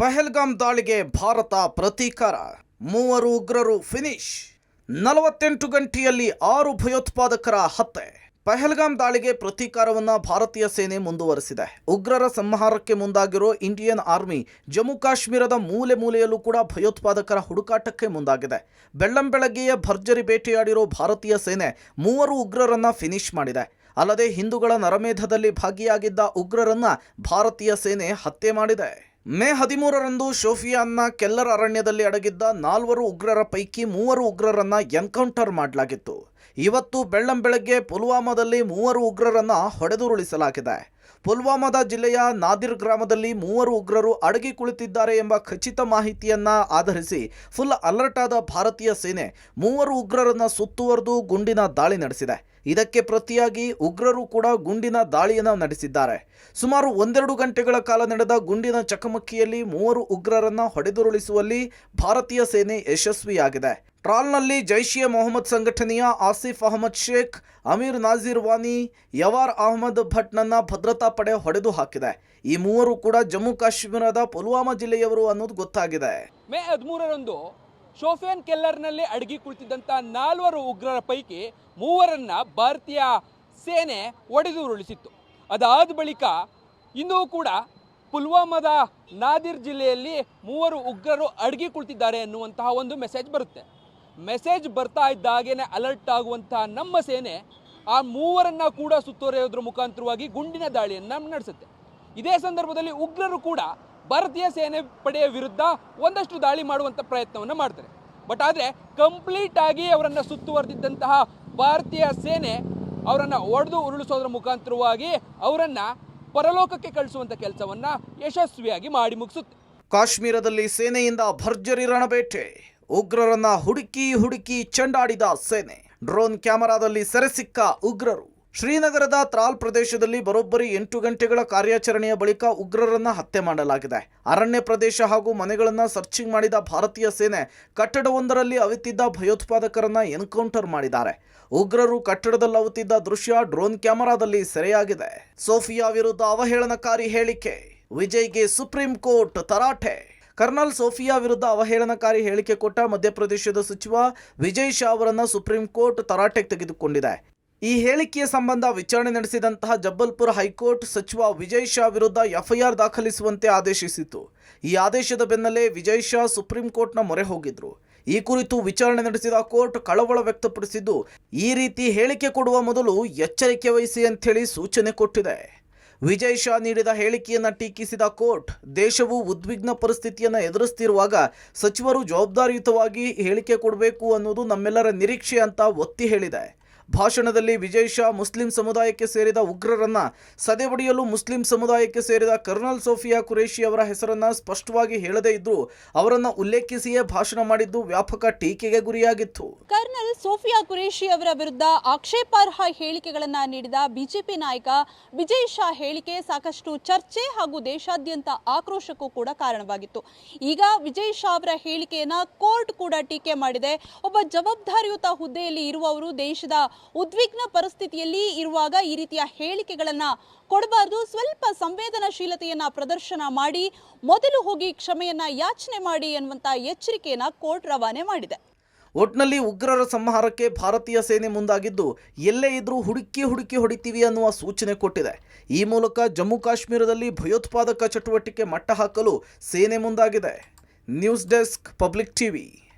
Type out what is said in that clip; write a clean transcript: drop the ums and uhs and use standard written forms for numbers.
ಪಹಲ್ಗಾಮ್ ದಾಳಿಗೆ ಭಾರತ ಪ್ರತೀಕಾರ, ಮೂವರು ಉಗ್ರರು ಫಿನಿಶ್. 48 ಗಂಟೆಯಲ್ಲಿ 6 ಭಯೋತ್ಪಾದಕರ ಹತ್ಯೆ. ಪಹಲ್ಗಾಮ್ ದಾಳಿಗೆ ಪ್ರತೀಕಾರವನ್ನು ಭಾರತೀಯ ಸೇನೆ ಮುಂದುವರೆಸಿದೆ. ಉಗ್ರರ ಸಂಹಾರಕ್ಕೆ ಮುಂದಾಗಿರೋ ಇಂಡಿಯನ್ ಆರ್ಮಿ ಜಮ್ಮು ಕಾಶ್ಮೀರದ ಮೂಲೆ ಮೂಲೆಯಲ್ಲೂ ಕೂಡ ಭಯೋತ್ಪಾದಕರ ಹುಡುಕಾಟಕ್ಕೆ ಮುಂದಾಗಿದೆ. ಬೆಳ್ಳಂಬೆಳಗ್ಗೆಯೇ ಭರ್ಜರಿ ಬೇಟೆಯಾಡಿರೋ ಭಾರತೀಯ ಸೇನೆ 3 ಉಗ್ರರನ್ನ ಫಿನಿಶ್ ಮಾಡಿದೆ. ಅಲ್ಲದೆ ಹಿಂದೂಗಳ ನರಮೇಧದಲ್ಲಿ ಭಾಗಿಯಾಗಿದ್ದ ಉಗ್ರರನ್ನ ಭಾರತೀಯ ಸೇನೆ ಹತ್ಯೆ ಮಾಡಿದೆ. ಮೇ 13ರಂದು ಶೋಫಿಯಾನ್ನ ಕೆಲ್ಲರ್ ಅರಣ್ಯದಲ್ಲಿ ಅಡಗಿದ್ದ 4 ಉಗ್ರರ ಪೈಕಿ 3 ಉಗ್ರರನ್ನ ಎನ್ಕೌಂಟರ್ ಮಾಡಲಾಗಿತ್ತು. ಇವತ್ತು ಬೆಳ್ಳಂಬೆಳಗ್ಗೆ ಪುಲ್ವಾಮಾದಲ್ಲಿ 3 ಉಗ್ರರನ್ನ ಹೊಡೆದುರುಳಿಸಲಾಗಿದೆ. ಪುಲ್ವಾಮಾದ ಜಿಲ್ಲೆಯ ನಾದಿರ್ ಗ್ರಾಮದಲ್ಲಿ 3 ಉಗ್ರರು ಅಡಗಿ ಕುಳಿತಿದ್ದಾರೆ ಎಂಬ ಖಚಿತ ಮಾಹಿತಿಯನ್ನ ಆಧರಿಸಿ ಫುಲ್ ಅಲರ್ಟ್ ಆದ ಭಾರತೀಯ ಸೇನೆ 3 ಉಗ್ರರನ್ನ ಸುತ್ತುವರೆದು ಗುಂಡಿನ ದಾಳಿ ನಡೆಸಿದೆ. ಇದಕ್ಕೆ ಪ್ರತಿಯಾಗಿ ಉಗ್ರರು ಕೂಡ ಗುಂಡಿನ ದಾಳಿಯನ್ನು ನಡೆಸಿದ್ದಾರೆ. ಸುಮಾರು 1-2 ಗಂಟೆಗಳ ಕಾಲ ನಡೆದ ಗುಂಡಿನ ಚಕಮಕಿಯಲ್ಲಿ 3 ಉಗ್ರರನ್ನ ಹೊಡೆದುರುಳಿಸುವಲ್ಲಿ ಭಾರತೀಯ ಸೇನೆ ಯಶಸ್ವಿಯಾಗಿದೆ. ಟ್ರಾಲ್ನಲ್ಲಿ ಜೈಷ್ ಎ ಮೊಹಮ್ಮದ್ ಸಂಘಟನೆಯ ಆಸಿಫ್ ಅಹಮದ್ ಶೇಖ್, ಅಮೀರ್ ನಾಜೀರ್ ವಾನಿ, ಯವಾರ್ ಅಹಮದ್ ಭಟ್ನನ್ನ ಭದ್ರತಾ ಪಡೆ ಹೊಡೆದು ಹಾಕಿದೆ. ಈ 3 ಕೂಡ ಜಮ್ಮು ಕಾಶ್ಮೀರದ ಪುಲ್ವಾಮಾ ಜಿಲ್ಲೆಯವರು ಅನ್ನೋದು ಗೊತ್ತಾಗಿದೆ. ಮೇ 13ರಂದು ಶೋಫಿಯಾನ್ ಕೆಲ್ಲರ್ನಲ್ಲಿ ಅಡಗಿ ಕುಳಿತಿದ್ದಂಥ 4 ಉಗ್ರರ ಪೈಕಿ 3ರನ್ನ ಭಾರತೀಯ ಸೇನೆ ಹೊಡೆದುರುಳಿಸಿತ್ತು. ಅದಾದ ಬಳಿಕ ಇನ್ನೂ ಕೂಡ ಪುಲ್ವಾಮಾದ ನಾದಿರ್ ಜಿಲ್ಲೆಯಲ್ಲಿ 3 ಉಗ್ರರು ಅಡಗಿ ಕುಳಿತಿದ್ದಾರೆ ಎನ್ನುವಂತಹ ಒಂದು ಮೆಸೇಜ್ ಬರುತ್ತೆ. ಮೆಸೇಜ್ ಬರ್ತಾ ಇದ್ದಾಗೇನೆ ಅಲರ್ಟ್ ಆಗುವಂತಹ ನಮ್ಮ ಸೇನೆ ಆ 3ರನ್ನ ಕೂಡ ಸುತ್ತುವರಿಯೋದ್ರ ಮುಖಾಂತರವಾಗಿ ಗುಂಡಿನ ದಾಳಿಯನ್ನು ನಡೆಸುತ್ತೆ. ಇದೇ ಸಂದರ್ಭದಲ್ಲಿ ಉಗ್ರರು ಕೂಡ ಭಾರತೀಯ ಸೇನೆ ಪಡೆಯ ವಿರುದ್ಧ ಒಂದಷ್ಟು ದಾಳಿ ಮಾಡುವಂಥ ಪ್ರಯತ್ನವನ್ನು ಮಾಡ್ತಾರೆ. ಬಟ್ ಆದರೆ ಕಂಪ್ಲೀಟ್ ಆಗಿ ಅವರನ್ನು ಸುತ್ತುವರೆದಿದ್ದಂತಹ ಭಾರತೀಯ ಸೇನೆ ಅವರನ್ನು ಹೊಡೆದು ಉರುಳಿಸೋದ್ರ ಮುಖಾಂತರವಾಗಿ ಅವರನ್ನು ಪರಲೋಕಕ್ಕೆ ಕಳಿಸುವಂಥ ಕೆಲಸವನ್ನು ಯಶಸ್ವಿಯಾಗಿ ಮಾಡಿ ಮುಗಿಸುತ್ತೆ. ಕಾಶ್ಮೀರದಲ್ಲಿ ಸೇನೆಯಿಂದ ಭರ್ಜರಿ ರಣಬೇಟೆ. ಉಗ್ರರನ್ನ ಹುಡುಕಿ ಚೆಂಡಾಡಿದ ಸೇನೆ. ಡ್ರೋನ್ ಕ್ಯಾಮೆರಾದಲ್ಲಿ ಸೆರೆಸಿಕ್ಕ ಉಗ್ರರು. ಶ್ರೀನಗರದ ತ್ರಾಲ್ ಪ್ರದೇಶದಲ್ಲಿ ಬರೋಬ್ಬರಿ 8 ಗಂಟೆಗಳ ಕಾರ್ಯಾಚರಣೆಯ ಬಳಿಕ ಉಗ್ರರನ್ನ ಹತ್ಯೆ ಮಾಡಲಾಗಿದೆ. ಅರಣ್ಯ ಪ್ರದೇಶ ಹಾಗೂ ಮನೆಗಳನ್ನು ಸರ್ಚಿಂಗ್ ಮಾಡಿದ ಭಾರತೀಯ ಸೇನೆ ಕಟ್ಟಡವೊಂದರಲ್ಲಿ ಅವಿತಿದ್ದ ಭಯೋತ್ಪಾದಕರನ್ನ ಎನ್ಕೌಂಟರ್ ಮಾಡಿದ್ದಾರೆ. ಉಗ್ರರು ಕಟ್ಟಡದಲ್ಲಿ ಅವಿತಿದ್ದ ದೃಶ್ಯ ಡ್ರೋನ್ ಕ್ಯಾಮೆರಾದಲ್ಲಿ ಸೆರೆಯಾಗಿದೆ. ಸೋಫಿಯಾ ವಿರುದ್ಧ ಅವಹೇಳನಕಾರಿ ಹೇಳಿಕೆ. ವಿಜಯ್ಗೆ ಸುಪ್ರೀಂ ಕೋರ್ಟ್ ತರಾಟೆ. ಕರ್ನಲ್ ಸೋಫಿಯಾ ವಿರುದ್ಧ ಅವಹೇಳನಕಾರಿ ಹೇಳಿಕೆ ಕೊಟ್ಟ ಮಧ್ಯಪ್ರದೇಶದ ಸಚಿವ ವಿಜಯ್ ಶಾ ಅವರನ್ನು ಸುಪ್ರೀಂ ಕೋರ್ಟ್ ತರಾಟೆಗೆ ತೆಗೆದುಕೊಂಡಿದೆ. ಈ ಹೇಳಿಕೆಯ ಸಂಬಂಧ ವಿಚಾರಣೆ ನಡೆಸಿದಂತಹ ಜಬ್ಬಲ್ಪುರ ಹೈಕೋರ್ಟ್ ಸಚಿವ ವಿಜಯ್ ಶಾ ವಿರುದ್ಧ ಎಫ್ಐಆರ್ ದಾಖಲಿಸುವಂತೆ ಆದೇಶಿಸಿತ್ತು. ಈ ಆದೇಶದ ಬೆನ್ನಲ್ಲೇ ವಿಜಯ್ ಶಾ ಸುಪ್ರೀಂ ಕೋರ್ಟ್ನ ಮೊರೆ ಹೋಗಿದ್ರು. ಈ ಕುರಿತು ವಿಚಾರಣೆ ನಡೆಸಿದ ಕೋರ್ಟ್ ಕಳವಳ ವ್ಯಕ್ತಪಡಿಸಿದ್ದು, ಈ ರೀತಿ ಹೇಳಿಕೆ ಕೊಡುವ ಮೊದಲು ಎಚ್ಚರಿಕೆ ವಹಿಸಿ ಅಂಥೇಳಿ ಸೂಚನೆ ಕೊಟ್ಟಿದೆ. ವಿಜಯ್ ಶಾ ನೀಡಿದ ಹೇಳಿಕೆಯನ್ನು ಟೀಕಿಸಿದ ಕೋರ್ಟ್, ದೇಶವು ಉದ್ವಿಗ್ನ ಪರಿಸ್ಥಿತಿಯನ್ನು ಎದುರಿಸುತ್ತಿರುವಾಗ ಸಚಿವರು ಜವಾಬ್ದಾರಿಯುತವಾಗಿ ಹೇಳಿಕೆ ಕೊಡಬೇಕು ಅನ್ನೋದು ನಮ್ಮೆಲ್ಲರ ನಿರೀಕ್ಷೆ ಅಂತ ಒತ್ತಿ ಹೇಳಿದೆ. ಭಾಷಣದಲ್ಲಿ ವಿಜಯ್ ಶಾ ಮುಸ್ಲಿಂ ಸಮುದಾಯಕ್ಕೆ ಸೇರಿದ ಉಗ್ರರನ್ನ ಸದೆಬಡಿಯಲು ಮುಸ್ಲಿಂ ಸಮುದಾಯಕ್ಕೆ ಸೇರಿದ ಕರ್ನಲ್ ಸೋಫಿಯಾ ಕುರೇಶಿ ಅವರ ಹೆಸರನ್ನ ಸ್ಪಷ್ಟವಾಗಿ ಹೇಳದೇ ಇದ್ರೂ ಅವರನ್ನ ಉಲ್ಲೇಖಿಸಿಯೇ ಭಾಷಣ ಮಾಡಿದ್ದು ವ್ಯಾಪಕ ಟೀಕೆಗೆ ಗುರಿಯಾಗಿತ್ತು. ಕರ್ನಲ್ ಸೋಫಿಯಾ ಕುರೇಶಿ ಅವರ ವಿರುದ್ಧ ಆಕ್ಷೇಪಾರ್ಹ ಹೇಳಿಕೆಗಳನ್ನ ನೀಡಿದ ಬಿಜೆಪಿ ನಾಯಕ ವಿಜಯ್ ಶಾ ಹೇಳಿಕೆ ಸಾಕಷ್ಟು ಚರ್ಚೆ ಹಾಗೂ ದೇಶಾದ್ಯಂತ ಆಕ್ರೋಶಕ್ಕೂ ಕೂಡ ಕಾರಣವಾಗಿತ್ತು. ಈಗ ವಿಜಯ್ ಶಾ ಅವರ ಹೇಳಿಕೆಯನ್ನ ಕೋರ್ಟ್ ಕೂಡ ಟೀಕೆ ಮಾಡಿದೆ. ಒಬ್ಬ ಜವಾಬ್ದಾರಿಯುತ ಹುದ್ದೆಯಲ್ಲಿ ಇರುವವರು ದೇಶದ ಉದ್ವಿಗ್ನ ಪರಿಸ್ಥಿತಿಯಲ್ಲಿ ಇರುವಾಗ ಈ ರೀತಿಯ ಹೇಳಿಕೆಗಳನ್ನ ಕೊಡಬಾರದು, ಸ್ವಲ್ಪ ಸಂವೇದನಾಶೀಲತೆಯನ್ನ ಪ್ರದರ್ಶನ ಮಾಡಿ ಮೊದಲು ಹೋಗಿ ಕ್ಷಮೆಯನ್ನ ಯಾಚನೆ ಮಾಡಿ ಎನ್ನುವಂತ ಎಚ್ಚರಿಕೆಯನ್ನ ಕೋರ್ಟ್ ರವಾನೆ ಮಾಡಿದೆ. ಒಟ್ನಲ್ಲಿ ಉಗ್ರರ ಸಂಹಾರಕ್ಕೆ ಭಾರತೀಯ ಸೇನೆ ಮುಂದಾಗಿದ್ದು, ಎಲ್ಲೇ ಇದ್ರೂ ಹುಡುಕಿ ಹೊಡಿತೀವಿ ಅನ್ನುವ ಸೂಚನೆ ಕೊಟ್ಟಿದೆ. ಈ ಮೂಲಕ ಜಮ್ಮು ಕಾಶ್ಮೀರದಲ್ಲಿ ಭಯೋತ್ಪಾದಕ ಚಟುವಟಿಕೆ ಮಟ್ಟ ಹಾಕಲು ಸೇನೆ ಮುಂದಾಗಿದೆ. News desk, public TV.